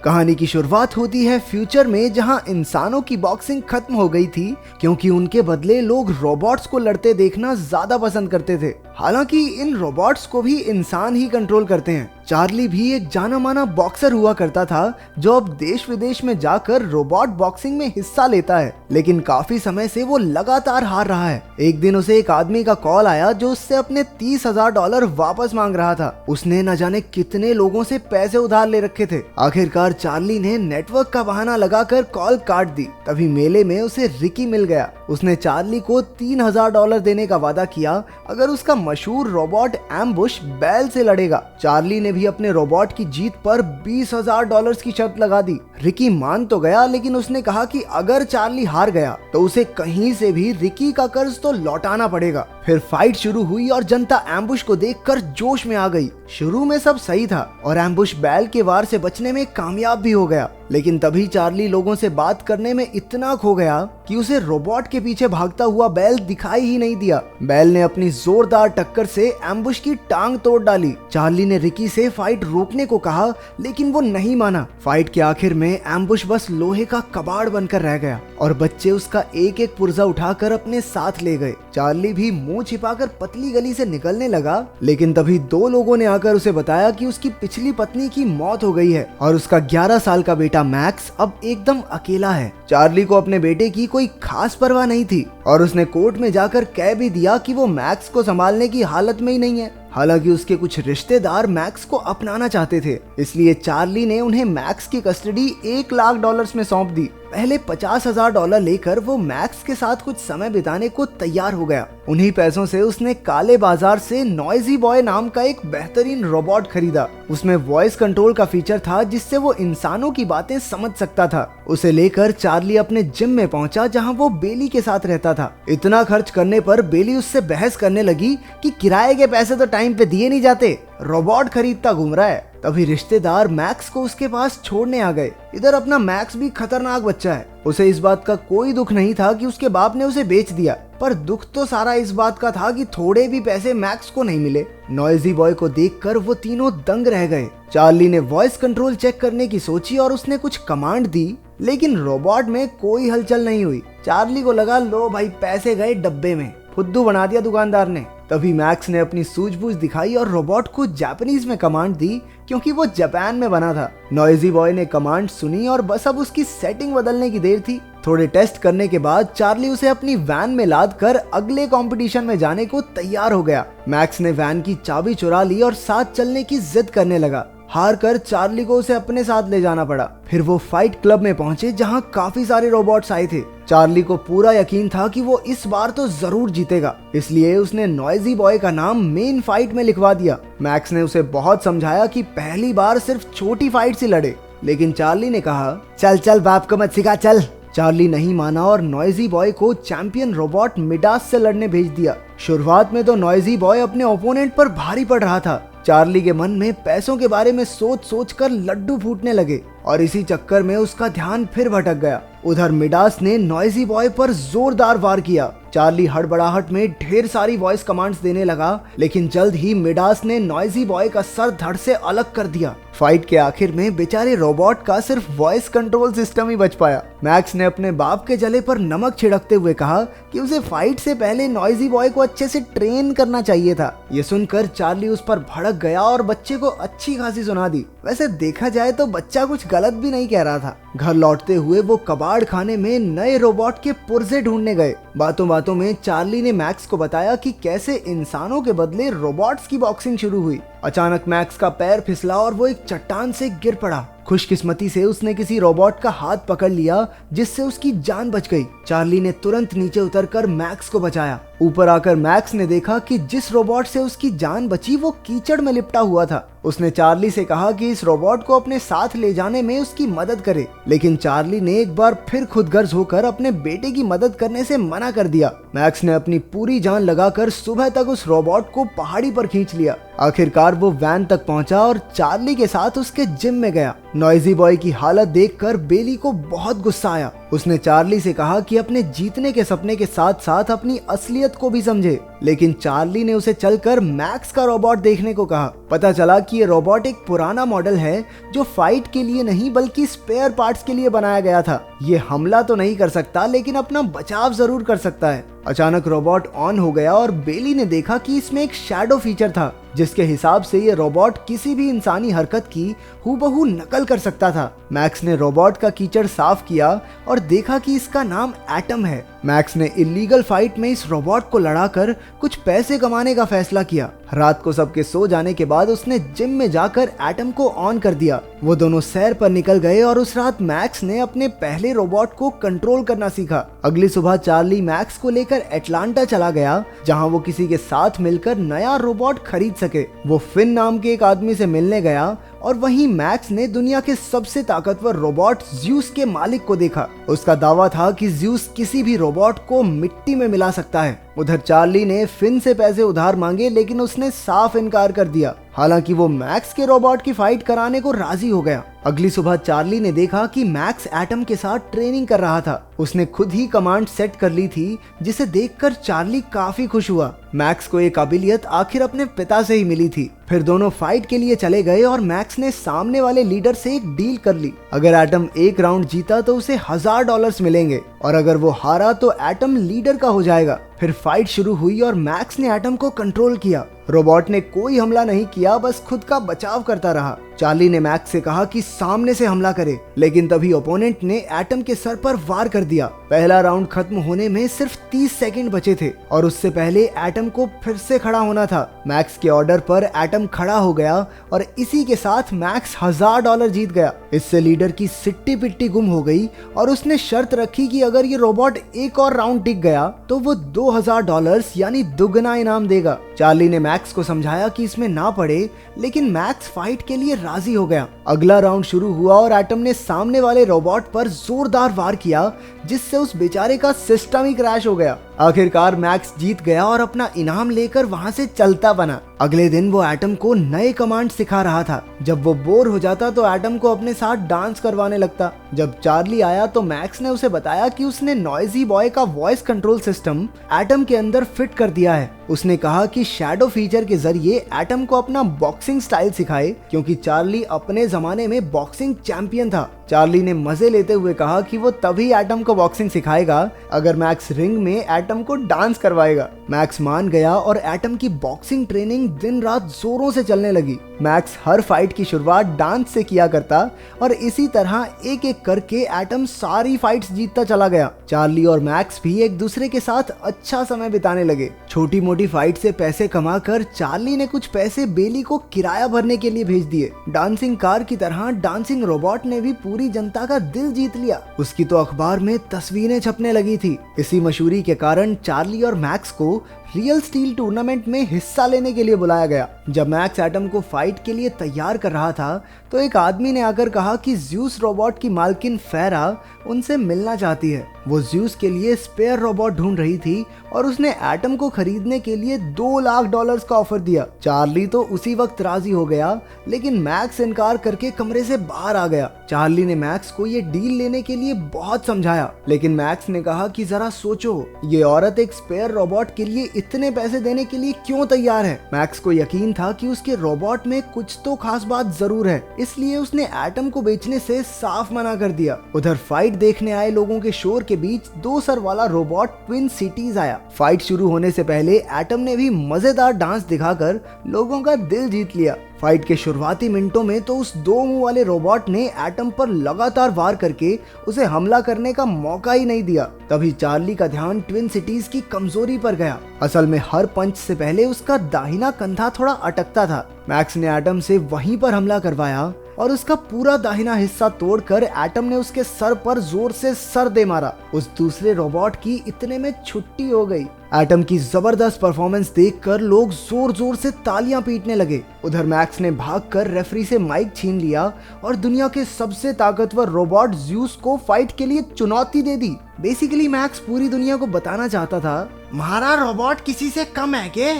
कहानी की शुरुआत होती है फ्यूचर में, जहां इंसानों की बॉक्सिंग खत्म हो गई थी क्योंकि उनके बदले लोग रोबोट्स को लड़ते देखना ज्यादा पसंद करते थे। हालांकि इन रोबोट्स को भी इंसान ही कंट्रोल करते हैं। चार्ली भी एक जाना माना बॉक्सर हुआ करता था जो अब देश विदेश में जाकर रोबोट बॉक्सिंग में हिस्सा लेता है, लेकिन काफी समय से वो लगातार हार रहा है। एक दिन उसे एक आदमी का कॉल आया जो उससे अपने $30,000 वापस मांग रहा था। उसने न जाने कितने लोगों से पैसे उधार ले रखे थे। आखिरकार चार्ली ने नेटवर्क का बहाना लगाकर कॉल काट दी। तभी मेले में उसे रिकी मिल गया। उसने चार्ली को $3,000 देने का वादा किया अगर उसका मशहूर रोबोट एम्बुश बैल से लड़ेगा। चार्ली ने भी अपने रोबोट की जीत पर $20,000 की शर्त लगा दी। रिकी मान तो गया, लेकिन उसने कहा कि अगर चार्ली हार गया तो उसे कहीं से भी रिकी का कर्ज तो लौटाना पड़ेगा। फिर फाइट शुरू हुई और जनता एम्बुश को देखकर जोश में आ गई। शुरू में सब सही था और एम्बुश बैल के वार से बचने में कामयाब भी हो गया, लेकिन तभी चार्ली लोगों से बात करने में इतना खो गया कि उसे रोबोट के पीछे भागता हुआ बैल दिखाई ही नहीं दिया। बैल ने अपनी जोरदार टक्कर से एम्बुश की टांग तोड़ डाली। चार्ली ने रिकी से फाइट रोकने को कहा, लेकिन वो नहीं माना। फाइट के आखिर में एम्बुश बस लोहे का कबाड़ बनकर रह गया और बच्चे उसका एक एक पुर्जा उठाकर अपने साथ ले गए। चार्ली भी मुंह छिपाकर पतली गली से निकलने लगा, लेकिन तभी दो लोगों ने आकर उसे बताया कि उसकी पिछली पत्नी की मौत हो गई है और उसका 11 साल का बेटा मैक्स अब एकदम अकेला है। चार्ली को अपने बेटे की कोई खास परवाह नहीं थी और उसने कोर्ट में जाकर कह भी दिया कि वो मैक्स को संभालने की हालत में ही नहीं है। हालांकि उसके कुछ रिश्तेदार मैक्स को अपनाना चाहते थे, इसलिए चार्ली ने उन्हें मैक्स की कस्टडी $1,00,000 में सौंप दी। पहले $50,000 लेकर वो मैक्स के साथ कुछ समय बिताने को तैयार हो गया। उन्हीं पैसों से उसने काले बाजार से नॉइजी बॉय नाम का एक बेहतरीन रोबोट खरीदा। उसमें वॉइस कंट्रोल का फीचर था जिससे वो इंसानों की बातें समझ सकता था। उसे लेकर चार्ली अपने जिम में पहुंचा जहां वो बेली के साथ रहता था। इतना खर्च करने पर बेली उससे बहस करने लगी कि किराए के पैसे तो टाइम पे दिए नहीं जाते, रोबोट खरीदता घूम रहा है। तभी रिश्तेदार मैक्स को उसके पास छोड़ने आ गए। इधर अपना मैक्स भी खतरनाक बच्चा है। उसे इस बात का कोई दुख नहीं था कि उसके बाप ने उसे बेच दिया, पर दुख तो सारा इस बात का था कि थोड़े भी पैसे मैक्स को नहीं मिले। नॉइजी बॉय को देखकर वो तीनों दंग रह गए। चार्ली ने वॉइस कंट्रोल चेक करने की सोची और उसने कुछ कमांड दी, लेकिन रोबोट में कोई हलचल नहीं हुई। चार्ली को लगा लो भाई पैसे गए डब्बे में, फुद्दू बना दिया दुकानदार ने। तभी मैक्स ने अपनी सूझबूझ दिखाई और रोबोट को जापानीज में कमांड दी क्योंकि वो जापान में बना था। नॉइजी बॉय ने कमांड सुनी और बस अब उसकी सेटिंग बदलने की देर थी। थोड़े टेस्ट करने के बाद चार्ली उसे अपनी वैन में लाद कर अगले कंपटीशन में जाने को तैयार हो गया। मैक्स ने वैन की चाबी चुरा ली और साथ चलने की जिद करने लगा। हार कर चार्ली को उसे अपने साथ ले जाना पड़ा। फिर वो फाइट क्लब में पहुंचे जहां काफी सारे रोबोट्स आए थे। चार्ली को पूरा यकीन था कि वो इस बार तो जरूर जीतेगा, इसलिए उसने नॉइजी बॉय का नाम मेन फाइट में लिखवा दिया। मैक्स ने उसे बहुत समझाया कि पहली बार सिर्फ छोटी फाइट से लड़े, लेकिन चार्ली ने कहा चल चल बाप को मत सिखा चल। चार्ली नहीं माना और नॉइजी बॉय को चैंपियन रोबोट मिडास से लड़ने भेज दिया। शुरुआत में तो नॉइजी बॉय अपने ओपोनेंट पर भारी पड़ रहा था। चार्ली के मन में पैसों के बारे में सोच सोच कर लड्डू फूटने लगे और इसी चक्कर में उसका ध्यान फिर भटक गया। उधर मिडास ने नॉइजी बॉय पर जोरदार वार किया। चार्ली हड़बड़ाहट में ढेर सारी वॉइस कमांड्स देने लगा, लेकिन जल्द ही मिडास ने नॉइजी बॉय का सर धड़ से अलग कर दिया। फाइट के आखिर में बेचारे रोबोट का सिर्फ वॉइस कंट्रोल सिस्टम ही बच पाया। मैक्स ने अपने बाप के जले पर नमक छिड़कते हुए कहा कि उसे फाइट से पहले नॉइजी बॉय को अच्छे से ट्रेन करना चाहिए था। ये सुनकर चार्ली उस पर भड़क गया और बच्चे को अच्छी खासी सुना दी। वैसे देखा जाए तो बच्चा कुछ गलत भी नहीं कह रहा था। घर लौटते हुए वो कबाड़ खाने में नए रोबोट के पुर्जे ढूंढने गए। बातों बातों में चार्ली ने मैक्स को बताया कि कैसे इंसानों के बदले रोबोट्स की बॉक्सिंग शुरू हुई। अचानक मैक्स का पैर फिसला और वो एक चट्टान से गिर पड़ा। खुशकिस्मती से उसने किसी रोबोट का हाथ पकड़ लिया जिससे उसकी जान बच गई। चार्ली ने तुरंत नीचे उतरकर मैक्स को बचाया। ऊपर आकर मैक्स ने देखा कि जिस रोबोट से उसकी जान बची वो कीचड़ में लिपटा हुआ था। उसने चार्ली से कहा कि इस रोबोट को अपने साथ ले जाने में उसकी मदद करे, लेकिन चार्ली ने एक बार फिर खुदगर्ज होकर अपने बेटे की मदद करने से मना कर दिया। मैक्स ने अपनी पूरी जान लगाकर सुबह तक उस रोबोट को पहाड़ी पर खींच लिया। आखिरकार वो वैन तक पहुंचा और चार्ली के साथ उसके जिम में गया। नॉइजी बॉय की हालत देखकर बेली को बहुत गुस्सा आया। उसने चार्ली से कहा कि अपने जीतने के सपने के साथ साथ अपनी असलियत को भी समझे, लेकिन चार्ली ने उसे चलकर मैक्स का रोबोट देखने को कहा। पता चला कि ये रोबोट एक पुराना मॉडल है जो फाइट के लिए नहीं बल्कि स्पेयर पार्ट्स के लिए बनाया गया था। ये हमला तो नहीं कर सकता लेकिन अपना बचाव जरूर कर सकता है। अचानक रोबोट ऑन हो गया और बेली ने देखा कि इसमें एक शैडो फीचर था जिसके हिसाब से ये रोबोट किसी भी इंसानी हरकत की हूबहू नकल कर सकता था। मैक्स ने रोबोट का कीचड़ साफ किया और देखा कि इसका नाम एटम है। मैक्स ने इलीगल फाइट में इस रोबोट को लड़ाकर कुछ पैसे कमाने का फैसला किया। रात को सबके सो जाने के बाद उसने जिम में जाकर एटम को ऑन कर दिया। वो दोनों सैर पर निकल गए और उस रात मैक्स ने अपने पहले रोबोट को कंट्रोल करना सीखा। अगली सुबह चार्ली मैक्स को लेकर एटलांटा चला गया जहां वो किसी के साथ मिलकर नया रोबोट खरीद सके। वो फिन नाम के एक आदमी से मिलने गया और वहीं मैक्स ने दुनिया के सबसे ताकतवर रोबोट ज्यूस के मालिक को देखा। उसका दावा था कि ज्यूस किसी भी रोबोट को मिट्टी में मिला सकता है। उधर चार्ली ने फिन से पैसे उधार मांगे लेकिन उसने साफ इनकार कर दिया। हालांकि वो मैक्स के रोबोट की फाइट कराने को राजी हो गया। अगली सुबह चार्ली ने देखा कि मैक्स एटम के साथ ट्रेनिंग कर रहा था। उसने खुद ही कमांड सेट कर ली थी जिसे देखकर चार्ली काफी खुश हुआ। मैक्स को एक काबिलियत आखिर अपने पिता से ही मिली थी। फिर दोनों फाइट के लिए चले गए और मैक्स ने सामने वाले लीडर से एक डील कर ली। अगर एटम एक राउंड जीता तो उसे $1000 मिलेंगे और अगर वो हारा तो एटम लीडर का हो जाएगा। फिर फाइट शुरू हुई और मैक्स ने एटम को कंट्रोल किया। रोबोट ने कोई हमला नहीं किया, बस खुद का बचाव करता रहा। चार्ली ने मैक्स से कहा कि सामने से हमला करे, लेकिन तभी ओपोनेंट ने एटम के सर पर वार कर दिया। पहला राउंड खत्म होने में सिर्फ 30 सेकंड बचे थे और उससे पहले एटम को फिर से खड़ा होना था। मैक्स के ऑर्डर पर एटम खड़ा हो गया और इसी के साथ मैक्स $1000 जीत गया। इससे लीडर की सिट्टी पिट्टी गुम हो गई और उसने शर्त रखी कि अगर ये रोबोट एक और राउंड टिक गया तो वो $2000 यानी दुगना इनाम देगा। चार्ली ने मैक्स को समझाया कि इसमें ना पड़े, लेकिन मैक्स फाइट के लिए राजी हो गया। अगला राउंड शुरू हुआ और एटम ने सामने वाले रोबोट पर जोरदार वार किया जिससे उस बेचारे का सिस्टम ही क्रैश हो गया। आखिरकार मैक्स जीत गया और अपना इनाम लेकर वहां से चलता बना। अगले दिन वो एटम को नए कमांड सिखा रहा था। जब वो बोर हो जाता तो एटम को अपने साथ डांस करवाने लगता। जब चार्ली आया तो मैक्स ने उसे बताया कि उसने नॉइजी बॉय का वॉइस कंट्रोल सिस्टम एटम के अंदर फिट कर दिया है। उसने कहा कि शैडो फीचर के जरिए एटम को अपना बॉक्सिंग स्टाइल सिखाए, क्योंकि चार्ली अपने जमाने में बॉक्सिंग चैंपियन था। चार्ली ने मजे लेते हुए कहा कि वो तभी एटम को बॉक्सिंग सिखाएगा अगर मैक्स रिंग में एटम को डांस करवाएगा। मैक्स मान गया और एटम की बॉक्सिंग ट्रेनिंग दिन रात जोरों से चलने लगी। मैक्स हर फाइट की शुरुआत डांस से किया करता और इसी तरह एक एक करके एटम सारी फाइट्स जीतता चला गया। चार्ली और मैक्स भी एक दूसरे के साथ अच्छा समय बिताने लगे। छोटी मोटी फाइट से पैसे कमाकर चार्ली ने कुछ पैसे बेली को किराया भरने के लिए भेज दिए। डांसिंग कार की तरह डांसिंग रोबोट ने भी पूरी जनता का दिल जीत लिया। उसकी तो अखबार में तस्वीरें छपने लगी थी। इसी मशहूरी के कारण चार्ली और मैक्स को रियल स्टील टूर्नामेंट में हिस्सा लेने के लिए बुलाया गया। जब मैक्स एटम को फाइट के लिए तैयार कर रहा था तो एक आदमी ने आकर कहा कि ज्यूस रोबोट की मालकिन फेरा उनसे मिलना चाहती है। वो ज्यूस के लिए स्पेयर रोबोट ढूंढ रही थी और उसने एटम को खरीदने के लिए $2 लाख का ऑफर दिया। चार्ली तो उसी वक्त राजी हो गया, लेकिन मैक्स इनकार करके कमरे से बाहर आ गया। चार्ली ने मैक्स को ये डील लेने के लिए बहुत समझाया, लेकिन मैक्स ने कहा कि जरा सोचो, ये औरत एक स्पेयर रोबोट के लिए इतने पैसे देने के लिए क्यों तैयार है। मैक्स को यकीन था कि उसके रोबोट में कुछ तो खास बात जरूर है, इसलिए उसने एटम को बेचने से साफ मना कर दिया। उधर फाइट देखने आए लोगों के शोर के बीच 2 सर वाला रोबोट ट्विन सिटीज आया। फाइट शुरू होने से पहले एटम ने भी मजेदार डांस दिखाकर लोगों का दिल जीत लिया। फाइट के शुरुआती मिनटों में तो उस 2 मुंह वाले रोबोट ने एटम पर लगातार वार करके उसे हमला करने का मौका ही नहीं दिया। तभी चार्ली का ध्यान ट्विन सिटीज की कमजोरी पर गया। असल में हर पंच से पहले उसका दाहिना कंधा थोड़ा अटकता था। मैक्स ने एटम से वहीं पर हमला करवाया और उसका पूरा दाहिना हिस्सा तोड़कर एटम ने उसके सर पर जोर से सर दे मारा। उस दूसरे रोबोट की इतने में छुट्टी हो गई। एटम की जबरदस्त परफॉर्मेंस देखकर लोग जोर जोर से तालियां पीटने लगे। उधर मैक्स ने भागकर रेफरी से माइक छीन लिया और दुनिया के सबसे ताकतवर रोबोट ज्यूस को फाइट के लिए चुनौती दे दी। बेसिकली मैक्स पूरी दुनिया को बताना चाहता था, हमारा रोबोट किसी से कम है के?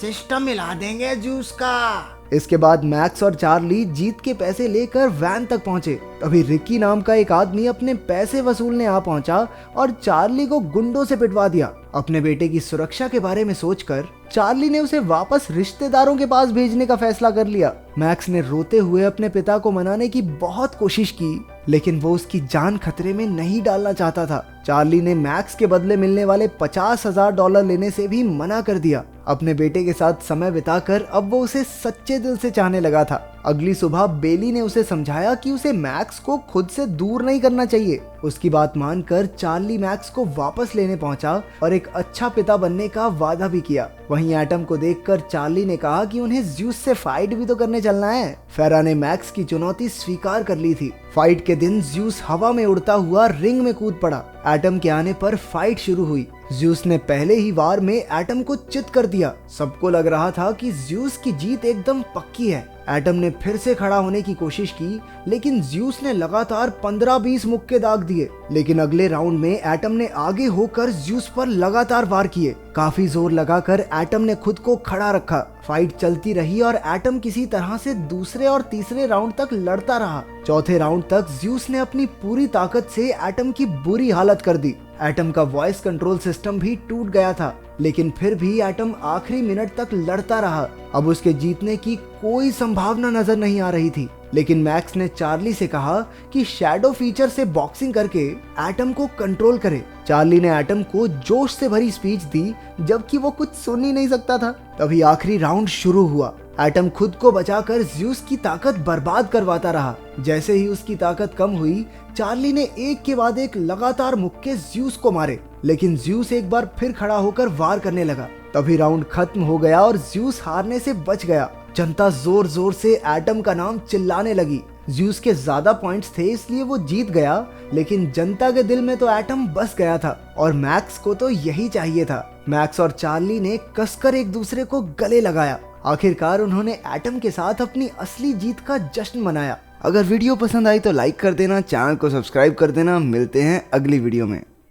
सिस्टम मिला देंगे जूस का। इसके बाद मैक्स और चार्ली जीत के पैसे लेकर वैन तक पहुंचे। तभी रिकी नाम का एक आदमी अपने पैसे वसूलने आ पहुंचा और चार्ली को गुंडों से पिटवा दिया। अपने बेटे की सुरक्षा के बारे में सोचकर चार्ली ने उसे वापस रिश्तेदारों के पास भेजने का फैसला कर लिया। मैक्स ने रोते हुए अपने पिता को मनाने की बहुत कोशिश की, लेकिन वो उसकी जान खतरे में नहीं डालना चाहता था। चार्ली ने मैक्स के बदले मिलने वाले $50,000 लेने से भी मना कर दिया। अपने बेटे के साथ समय बिताकर अब वो उसे सच्चे दिल से चाहने लगा था। अगली सुबह बेली ने उसे समझाया कि उसे मैक्स को खुद से दूर नहीं करना चाहिए। उसकी बात मानकर चार्ली मैक्स को वापस लेने पहुंचा और एक अच्छा पिता बनने का वादा भी किया। वहीं एटम को देखकर चार्ली ने कहा कि उन्हें ज्यूस से फाइट भी तो करने चलना है। फेरा ने मैक्स की चुनौती स्वीकार कर ली थी। फाइट के दिन ज्यूस हवा में उड़ता हुआ रिंग में कूद पड़ा। एटम के आने पर फाइट शुरू हुई। ज्यूस ने पहले ही वार में एटम को चित कर दिया। सबको लग रहा था कि ज्यूस की जीत एकदम पक्की है। एटम ने फिर से खड़ा होने की कोशिश की, लेकिन ज्यूस ने लगातार 15-20 मुक्के दाग दिए। लेकिन अगले राउंड में एटम ने आगे होकर ज्यूस पर लगातार वार किए। काफी जोर लगाकर एटम ने खुद को खड़ा रखा। फाइट चलती रही और एटम किसी तरह से दूसरे और तीसरे राउंड तक लड़ता रहा। चौथे राउंड तक ज्यूस ने अपनी पूरी ताकत से एटम की बुरी हालत कर दी। एटम का वॉइस कंट्रोल सिस्टम भी टूट गया था, लेकिन फिर भी एटम आखिरी मिनट तक लड़ता रहा। अब उसके जीतने की कोई संभावना नजर नहीं आ रही थी। लेकिन मैक्स ने चार्ली से कहा कि शैडो फीचर से बॉक्सिंग करके एटम को कंट्रोल करे। चार्ली ने एटम को जोश से भरी स्पीच दी, जबकि वो कुछ सुन ही नहीं सकता था। तभी आखिरी राउंड शुरू हुआ। एटम खुद को बचाकर ज्यूस की ताकत बर्बाद करवाता रहा। जैसे ही उसकी ताकत कम हुई, चार्ली ने एक के बाद एक लगातार मुक्के ज्यूस को मारे, लेकिन ज्यूस एक बार फिर खड़ा होकर वार करने लगा। तभी राउंड खत्म हो गया और ज्यूस हारने से बच गया। जनता जोर जोर से एटम का नाम चिल्लाने लगी। ज्यूस के ज्यादा पॉइंट्स थे, इसलिए वो जीत गया, लेकिन जनता के दिल में तो एटम बस गया था और मैक्स को तो यही चाहिए था। मैक्स और चार्ली ने कसकर एक दूसरे को गले लगाया। आखिरकार उन्होंने एटम के साथ अपनी असली जीत का जश्न मनाया। अगर वीडियो पसंद आई तो लाइक कर देना, चैनल को सब्सक्राइब कर देना। मिलते हैं अगली वीडियो में।